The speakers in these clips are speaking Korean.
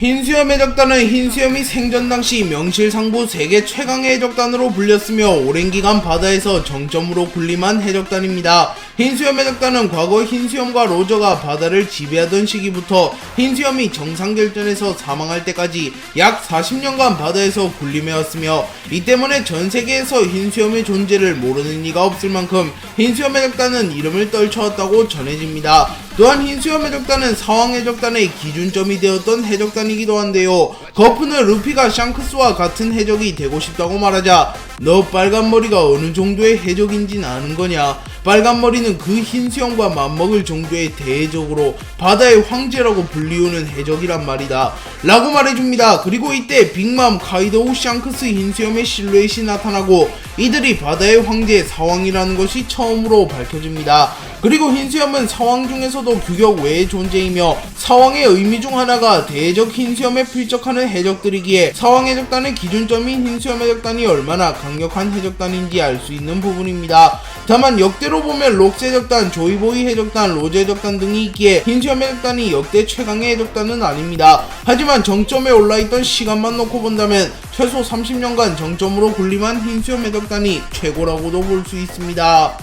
흰수염 해적단은 흰수염이 생전 당시 명실상부 세계 최강의 해적단으로 불렸으며 오랜 기간 바다에서 정점으로 군림한 해적단입니다. 흰수염 해적단은 과거 흰수염과 로저가 바다를 지배하던 시기부터 흰수염이 정상결전에서 사망할 때까지 약 40년간 바다에서 군림해왔으며 이 때문에 전세계에서 흰수염의 존재를 모르는 이가 없을 만큼 흰수염 해적단은 이름을 떨쳐왔다고 전해집니다. 또한 흰수염 해적단은 사왕 해적단의 기준점이 되었던 해적단이기도 한데요. 거프는 루피가 샹크스와 같은 해적이 되고 싶다고 말하자 너 빨간 머리가 어느 정도의 해적인진 아는 거냐? 빨간 머리는 그 흰수염과 맞먹을 정도의 대해적으로 바다의 황제라고 불리우는 해적이란 말이다 라고 말해줍니다. 그리고 이때 빅맘, 카이도우, 샹크스, 흰수염의 실루엣이 나타나고 이들이 바다의 황제 사왕이라는 것이 처음으로 밝혀집니다. 그리고 흰수염은 사왕 중에서도 규격 외의 존재이며 사왕의 의미 중 하나가 대해적 흰수염에 필적하는 해적들이기에 사왕 해적단의 기준점인 흰수염 해적단이 얼마나 강력한 해적단인지 알 수 있는 부분입니다. 다만 역대로 보면 록스 해적단, 조이보이 해적단, 로즈 해적단 등이 있기에 흰수염 해적단이 역대 최강의 해적단은 아닙니다. 하지만 정점에 올라있던 시간만 놓고 본다면 최소 30년간 정점으로 군림한 흰수염 해적단이 최고라고도 볼 수 있습니다.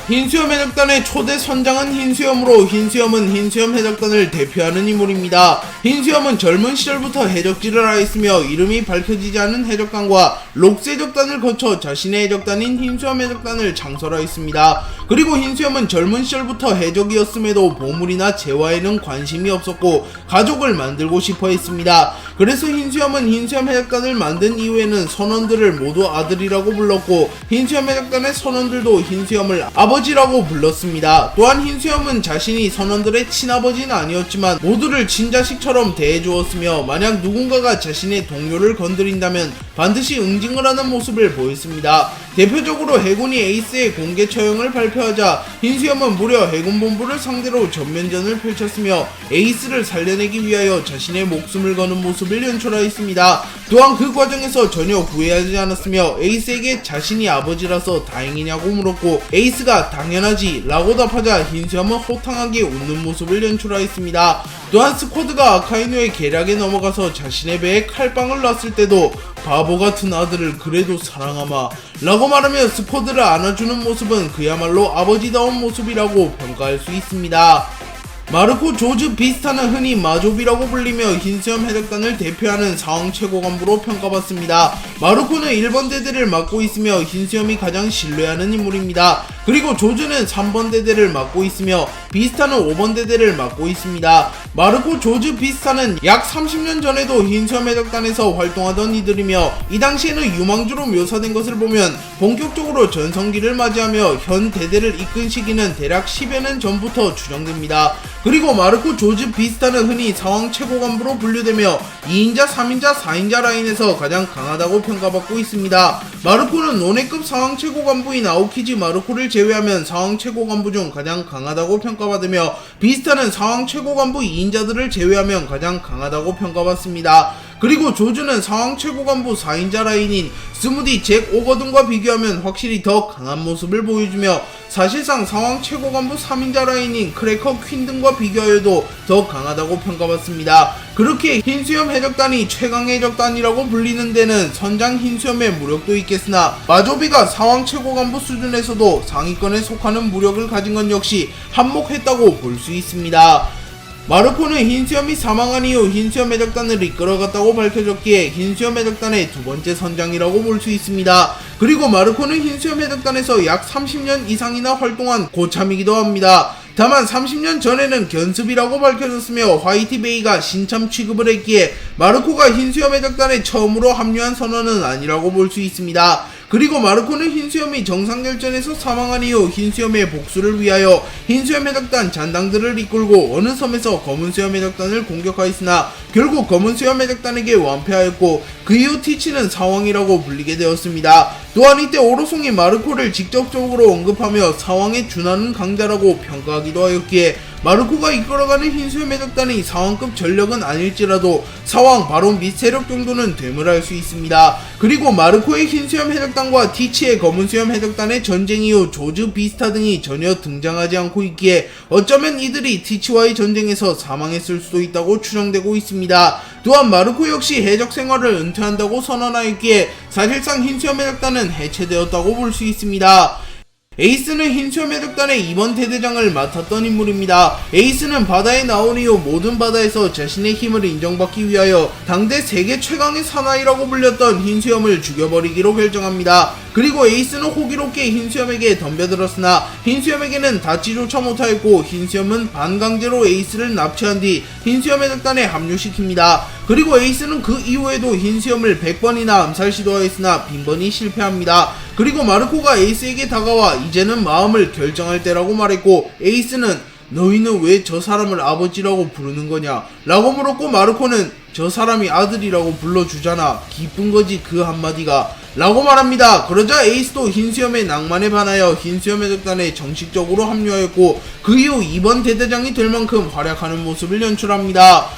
흰수염 해적단의 초대 선장은 흰수염으로 흰수염은 흰수염 해적단을 대표하는 인물입니다. 흰수염은 젊은 시절부터 해적질을 하였으며 이름이 밝혀지지 않은 해적단과 록스 해적단을 거쳐 자신의 해적단인 흰수염 해적단을 창설하였습니다. 그리고 흰수염은 젊은 시절부터 해적이었음에도 보물이나 재화에는 관심이 없었고 가족을 만들고 싶어 했습니다. 그래서 흰수염은 흰수염 해적단을 만든 이후에는 선원들을 모두 아들이라고 불렀고 흰수염 해적단의 선원들도 흰수염을 아버지라고 불렀습니다. 또한 흰수염은 자신이 선원들의 친아버지는 아니었지만 모두를 친자식처럼 대해주었으며 만약 누군가가 자신의 동료를 건드린다면 반드시 응징을 하는 모습을 보였습니다. 대표적으로 해군이 에이스의 공개 처형을 발표하자 흰수염은 무려 해군 본부를 상대로 전면전을 펼쳤으며 에이스를 살려내기 위하여 자신의 목숨을 거는 모습을 연출하였습니다. 또한 그 과정에서 전혀 후회하지 않았으며 에이스에게 자신이 아버지라서 다행이냐고 물었고 에이스가 당연하지 라고 답하자 흰수염은 호탕하게 웃는 모습을 연출하였습니다. 또한 스쿼드가 아카이누의 계략에 넘어가서 자신의 배에 칼빵을 놨을 때도 바보 같은 아들을 그래도 사랑하마 라고 말하며 스쿼드를 안아주는 모습은 그야말로 아버지다운 모습이라고 평가할 수 있습니다. 마르코 조즈 비스타는 흔히 마조비라고 불리며 흰수염 해적단을 대표하는 사왕 최고 간부로 평가받습니다. 마르코는 1번 대대를 맡고 있으며 흰수염이 가장 신뢰하는 인물입니다. 그리고 조즈는 3번 대대를 맡고 있으며 비스타는 5번 대대를 맡고 있습니다. 마르코 조즈 비스타는 약 30년 전에도 흰수염 해적단에서 활동하던 이들이며 이 당시에는 유망주로 묘사된 것을 보면 본격적으로 전성기를 맞이하며 현 대대를 이끈 시기는 대략 10여 년 전부터 추정됩니다. 그리고 마르코 조즈 비스타는 흔히 사왕 최고 간부로 분류되며 2인자, 3인자, 4인자 라인에서 가장 강하다고 평가받고 있습니다. 마르코는 논해급 사왕 최고 간부인 아오키지 마르코를 제외하면 사왕 최고 간부 중 가장 강하다고 평가받으며 비스타는 사왕 최고 간부 2인자들을 제외하면 가장 강하다고 평가받습니다. 그리고 조즈는 사왕 최고 간부 4인자 라인인 스무디 잭 오거든과 비교하면 확실히 더 강한 모습을 보여주며 사실상 사왕 최고 간부 3인자 라인인 크래커 퀸 등과 비교하여도 더 강하다고 평가받습니다. 그렇게 흰수염 해적단이 최강 해적단이라고 불리는 데는 선장 흰수염의 무력도 있겠으나 마조비가 사왕 최고 간부 수준에서도 상위권에 속하는 무력을 가진 건 역시 한몫했다고 볼 수 있습니다. 마르코는 흰수염이 사망한 이후 흰수염 해적단을 이끌어갔다고 밝혀졌기에 흰수염 해적단의 두 번째 선장이라고 볼 수 있습니다. 그리고 마르코는 흰수염 해적단에서 약 30년 이상이나 활동한 고참이기도 합니다. 다만 30년 전에는 견습이라고 밝혀졌으며 화이트베이가 신참 취급을 했기에 마르코가 흰수염 해적단에 처음으로 합류한 선원은 아니라고 볼 수 있습니다. 그리고 마르코는 흰수염이 정상결전에서 사망한 이후 흰수염의 복수를 위하여 흰수염 해적단 잔당들을 이끌고 어느 섬에서 검은수염 해적단을 공격하였으나 결국 검은수염 해적단에게 완패하였고 그 이후 티치는 사왕이라고 불리게 되었습니다. 또한 이때 오로송이 마르코를 직접적으로 언급하며 사왕에 준하는 강자라고 평가하기도 하였기에 마르코가 이끌어가는 흰수염 해적단이 사왕급 전력은 아닐지라도 사왕 바로 밑 세력 정도는 됨을 알 수 있습니다. 그리고 마르코의 흰수염 해적단과 티치의 검은수염 해적단의 전쟁 이후 조즈 비스타 등이 전혀 등장하지 않고 있기에 어쩌면 이들이 티치와의 전쟁에서 사망했을 수도 있다고 추정되고 있습니다. 또한 마르코 역시 해적 생활을 은퇴한다고 선언하였기에 사실상 흰수염 해적단은 해체되었다고 볼 수 있습니다. 에이스는 흰수염 해적단의 이번 대대장을 맡았던 인물입니다. 에이스는 바다에 나온 이후 모든 바다에서 자신의 힘을 인정받기 위하여 당대 세계 최강의 사나이라고 불렸던 흰수염을 죽여버리기로 결정합니다. 그리고 에이스는 호기롭게 흰수염에게 덤벼들었으나 흰수염에게는 닿지조차 못하였고 흰수염은 반강제로 에이스를 납치한 뒤 흰수염 해적단에 합류시킵니다. 그리고 에이스는 그 이후에도 흰수염을 100번이나 암살 시도하였으나 빈번히 실패합니다. 그리고 마르코가 에이스에게 다가와 이제는 마음을 결정할 때라고 말했고, 에이스는 너희는 왜 저 사람을 아버지라고 부르는 거냐 라고 물었고, 마르코는 저 사람이 아들이라고 불러주잖아, 기쁜 거지 그 한마디가 라고 말합니다. 그러자 에이스도 흰수염의 낭만에 반하여 흰수염 해적단에 정식적으로 합류하였고, 그 이후 이번 대대장이 될 만큼 활약하는 모습을 연출합니다.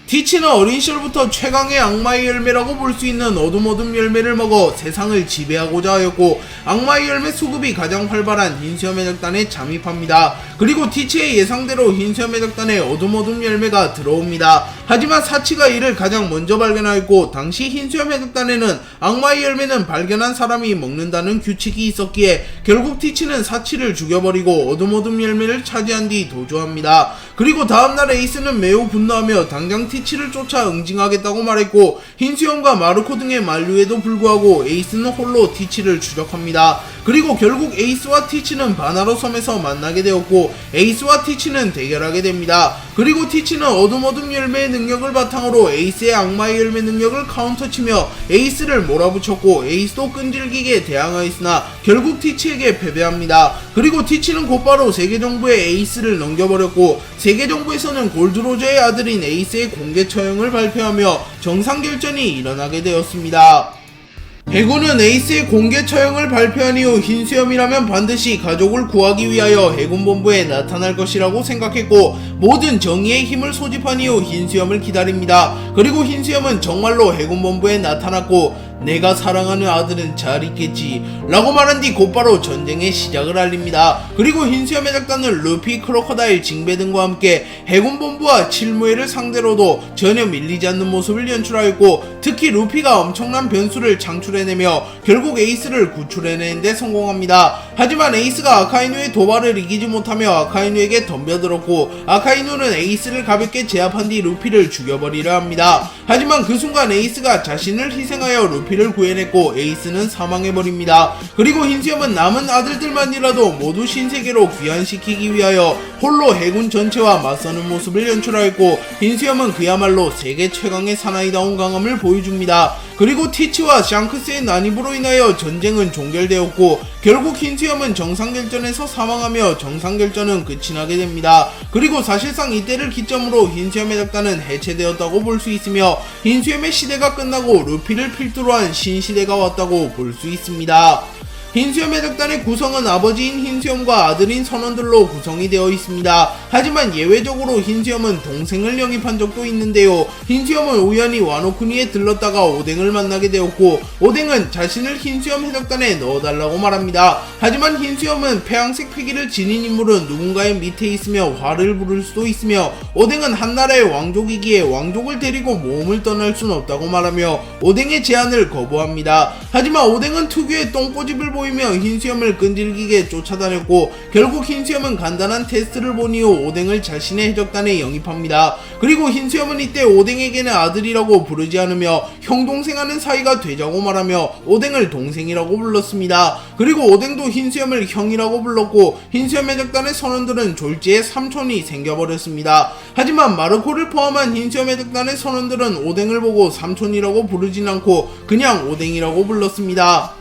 티치는 어린 시절부터 최강의 악마의 열매라고 볼 수 있는 어둠 열매를 먹어 세상을 지배하고자 하였고, 악마의 열매 수급이 가장 활발한 흰수염 해적단에 잠입합니다. 그리고 티치의 예상대로 흰수염 해적단에 어둠 열매가 들어옵니다. 하지만 사치가 이를 가장 먼저 발견하였고, 당시 흰수염 해적단에는 악마의 열매는 발견한 사람이 먹는다는 규칙이 있었기에 결국 티치는 사치를 죽여버리고 어둠 열매를 차지한 뒤 도주합니다. 그리고 다음날 에이스는 매우 분노하며 당장 티치를 쫓아 응징하겠다고 말했고, 흰수염과 마르코 등의 만류에도 불구하고 에이스는 홀로 티치를 추적합니다. 그리고 결국 에이스와 티치는 바나로 섬에서 만나게 되었고, 에이스와 티치는 대결하게 됩니다. 그리고 티치는 어둠 열매의 능력을 바탕으로 에이스의 악마의 열매 능력을 카운터치며 에이스를 몰아붙였고, 에이스도 끈질기게 대항하였으나 결국 티치에게 패배합니다. 그리고 티치는 곧바로 세계정부에 에이스를 넘겨버렸고, 세계정부에서는 골드로저의 아들인 에이스의 공개 처형을 발표하며 정상결전이 일어나게 되었습니다. 해군은 에이스의 공개 처형을 발표한 이후 흰수염이라면 반드시 가족을 구하기 위하여 해군본부에 나타날 것이라고 생각했고, 모든 정의의 힘을 소집한 이후 흰수염을 기다립니다. 그리고 흰수염은 정말로 해군본부에 나타났고, 내가 사랑하는 아들은 잘 있겠지 라고 말한 뒤 곧바로 전쟁의 시작을 알립니다. 그리고 흰수염 해적단은 루피, 크로커다일, 징베 등과 함께 해군본부와 칠무회를 상대로도 전혀 밀리지 않는 모습을 연출하였고, 특히 루피가 엄청난 변수를 창출해내며 결국 에이스를 구출해내는 데 성공합니다. 하지만 에이스가 아카이누의 도발을 이기지 못하며 아카이누에게 덤벼들었고, 아카이누는 에이스를 가볍게 제압한 뒤 루피를 죽여버리려 합니다. 하지만 그 순간 에이스가 자신을 희생하여 루피를 구해냈고 에이스는 사망해버립니다. 그리고 흰수염은 남은 아들들만이라도 모두 신세계로 귀환시키기 위하여 홀로 해군 전체와 맞서는 모습을 연출하였고, 흰수염은 그야말로 세계 최강의 사나이다운 강함을 보여줍니다. 그리고 티치와 샹크스의 난입으로 인하여 전쟁은 종결되었고, 결국 흰수염은 정상결전에서 사망하며 정상결전은 끝이 나게 됩니다. 그리고 사실상 이때를 기점으로 흰수염 해적단은 해체되었다고 볼 수 있으며, 흰수염의 시대가 끝나고 루피를 필두로 한 신시대가 왔다고 볼 수 있습니다. 흰수염 해적단의 구성은 아버지인 흰수염과 아들인 선원들로 구성이 되어 있습니다. 하지만 예외적으로 흰수염은 동생을 영입한 적도 있는데요. 흰수염은 우연히 와노쿠니에 들렀다가 오뎅을 만나게 되었고, 오뎅은 자신을 흰수염 해적단에 넣어달라고 말합니다. 하지만 흰수염은 폐양색 패기를 지닌 인물은 누군가의 밑에 있으며 화를 부를 수도 있으며, 오뎅은 한나라의 왕족이기에 왕족을 데리고 모험을 떠날 순 없다고 말하며 오뎅의 제안을 거부합니다. 하지만 오뎅은 특유의 똥꼬집을 보이며 흰수염을 끈질기게 쫓아다녔고, 결국 흰수염은 간단한 테스트를 본 이후 오뎅을 자신의 해적단에 영입합니다. 그리고 흰수염은 이때 오뎅에게는 아들이라고 부르지 않으며 형동생하는 사이가 되자고 말하며 오뎅을 동생이라고 불렀습니다. 그리고 오뎅도 흰수염을 형이라고 불렀고, 흰수염 해적단의 선원들은 졸지에 삼촌이 생겨버렸습니다. 하지만 마르코를 포함한 흰수염 해적단의 선원들은 오뎅을 보고 삼촌이라고 부르진 않고 그냥 오뎅이라고 불렀습니다.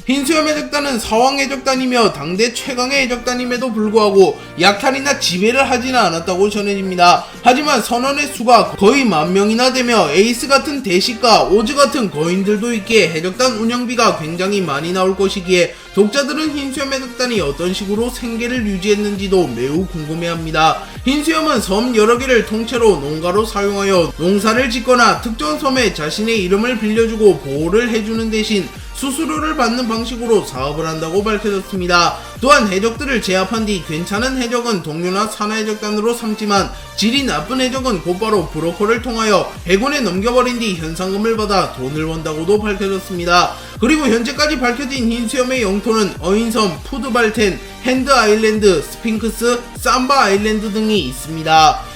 흰수염 해적단은 사왕 해적단이며 당대 최강의 해적단임에도 불구하고 약탈이나 지배를 하지는 않았다고 전해집니다. 하지만 선원의 수가 거의 10,000명이나 되며 에이스 같은 대식과 오즈 같은 거인들도 있기에 해적단 운영비가 굉장히 많이 나올 것이기에 독자들은 흰수염 해적단이 어떤 식으로 생계를 유지했는지도 매우 궁금해합니다. 흰수염은 섬 여러 개를 통째로 농가로 사용하여 농사를 짓거나 특정 섬에 자신의 이름을 빌려주고 보호를 해주는 대신 수수료를 받는 방식으로 사업을 한다고 밝혀졌습니다. 또한 해적들을 제압한 뒤 괜찮은 해적은 동료나 산하해적단으로 삼지만 질이 나쁜 해적은 곧바로 브로커를 통하여 해군에 넘겨버린 뒤 현상금을 받아 돈을 번다고도 밝혀졌습니다. 그리고 현재까지 밝혀진 흰수염의 영토는 어인섬, 푸드발텐, 핸드 아일랜드, 스핑크스, 삼바 아일랜드 등이 있습니다.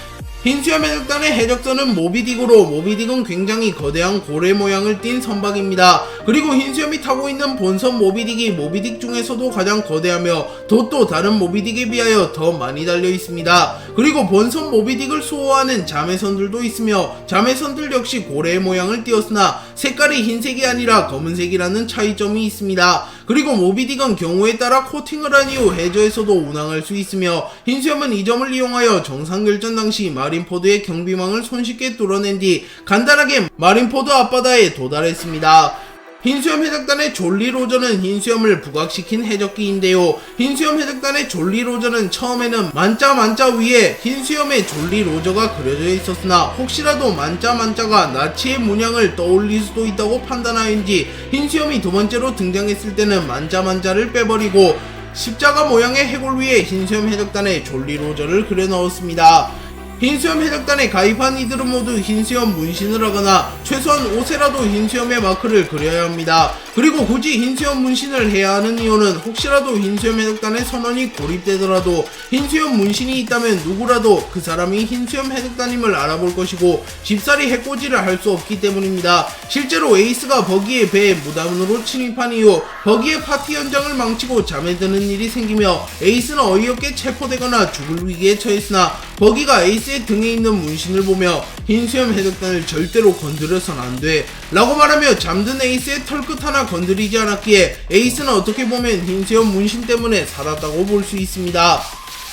흰수염 해적단의 해적선은 모비딕으로 모비딕은 굉장히 거대한 고래 모양을 띤 선박입니다. 그리고 흰수염이 타고 있는 본선 모비딕이 모비딕 중에서도 가장 거대하며 돛도 다른 모비딕에 비하여 더 많이 달려 있습니다. 그리고 본선 모비딕을 수호하는 자매선들도 있으며 자매선들 역시 고래의 모양을 띄었으나 색깔이 흰색이 아니라 검은색이라는 차이점이 있습니다. 그리고 모비딕은 경우에 따라 코팅을 한 이후 해저에서도 운항할 수 있으며 흰수염은 이 점을 이용하여 정상결전 당시 마린포드의 경비망을 손쉽게 뚫어낸 뒤 간단하게 마린포드 앞바다에 도달했습니다. 흰수염 해적단의 졸리 로저는 흰수염을 부각시킨 해적기인데요. 흰수염 해적단의 졸리 로저는 처음에는 만자 위에 흰수염의 졸리 로저가 그려져 있었으나 혹시라도 만자가 나치의 문양을 떠올릴 수도 있다고 판단하였는지 흰수염이 두 번째로 등장했을 때는 만자를 빼버리고 십자가 모양의 해골 위에 흰수염 해적단의 졸리 로저를 그려 넣었습니다. 흰수염 해적단에 가입한 이들은 모두 흰수염 문신을 하거나 최소한 옷에라도 흰수염의 마크를 그려야 합니다. 그리고 굳이 흰수염 문신을 해야 하는 이유는 혹시라도 흰수염 해적단의 선원이 고립되더라도 흰수염 문신이 있다면 누구라도 그 사람이 흰수염 해적단임을 알아볼 것이고 쉽사리 해코지를 할 수 없기 때문입니다. 실제로 에이스가 버기의 배에 무단으로 침입한 이후 버기의 파티 현장을 망치고 잠에 드는 일이 생기며 에이스는 어이없게 체포되거나 죽을 위기에 처했으나 버기가 에이스의 등에 있는 문신을 보며 흰수염 해적단을 절대로 건드려선 안돼 라고 말하며 잠든 에이스의 털끝 하나 건드리지 않았기에 에이스는 어떻게 보면 흰수염 문신 때문에 살았다고 볼 수 있습니다.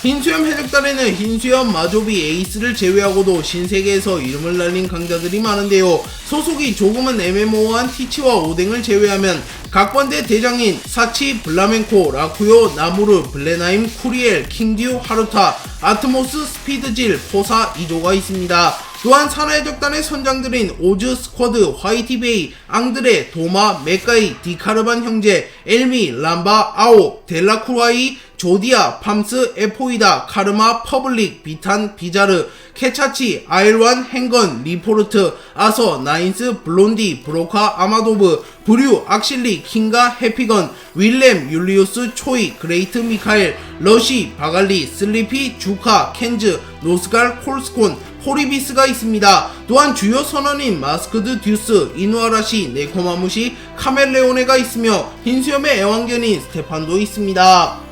흰수염 해적단에는 흰수염, 마조비, 에이스를 제외하고도 신세계에서 이름을 날린 강자들이 많은데요. 소속이 조금은 애매모호한 티치와 오뎅을 제외하면 각번대 대장인 사치, 블라멘코, 라쿠요, 나무르, 블레나임, 쿠리엘, 킹듀, 하루타, 아트모스, 스피드질, 포사 2조가 있습니다. 또한 산하해적단의 선장들인 오즈, 스쿼드, 화이티베이, 앙드레, 도마, 메카이, 디카르반 형제, 엘미, 람바, 아오, 델라쿠라이, 조디아, 팜스, 에포이다, 카르마, 퍼블릭, 비탄, 비자르, 케차치, 아일완, 행건, 리포르트, 아서, 나인스, 블론디, 브로카, 아마도브, 브류, 악실리, 킹가, 해피건, 윌렘, 율리우스, 초이, 그레이트 미카엘, 러시, 바갈리, 슬리피, 주카, 켄즈, 노스갈, 콜스콘, 호리비스가 있습니다. 또한 주요 선원인 마스크드 듀스, 이누아라시, 네코마무시, 카멜레오네가 있으며 흰수염의 애완견인 스테판도 있습니다.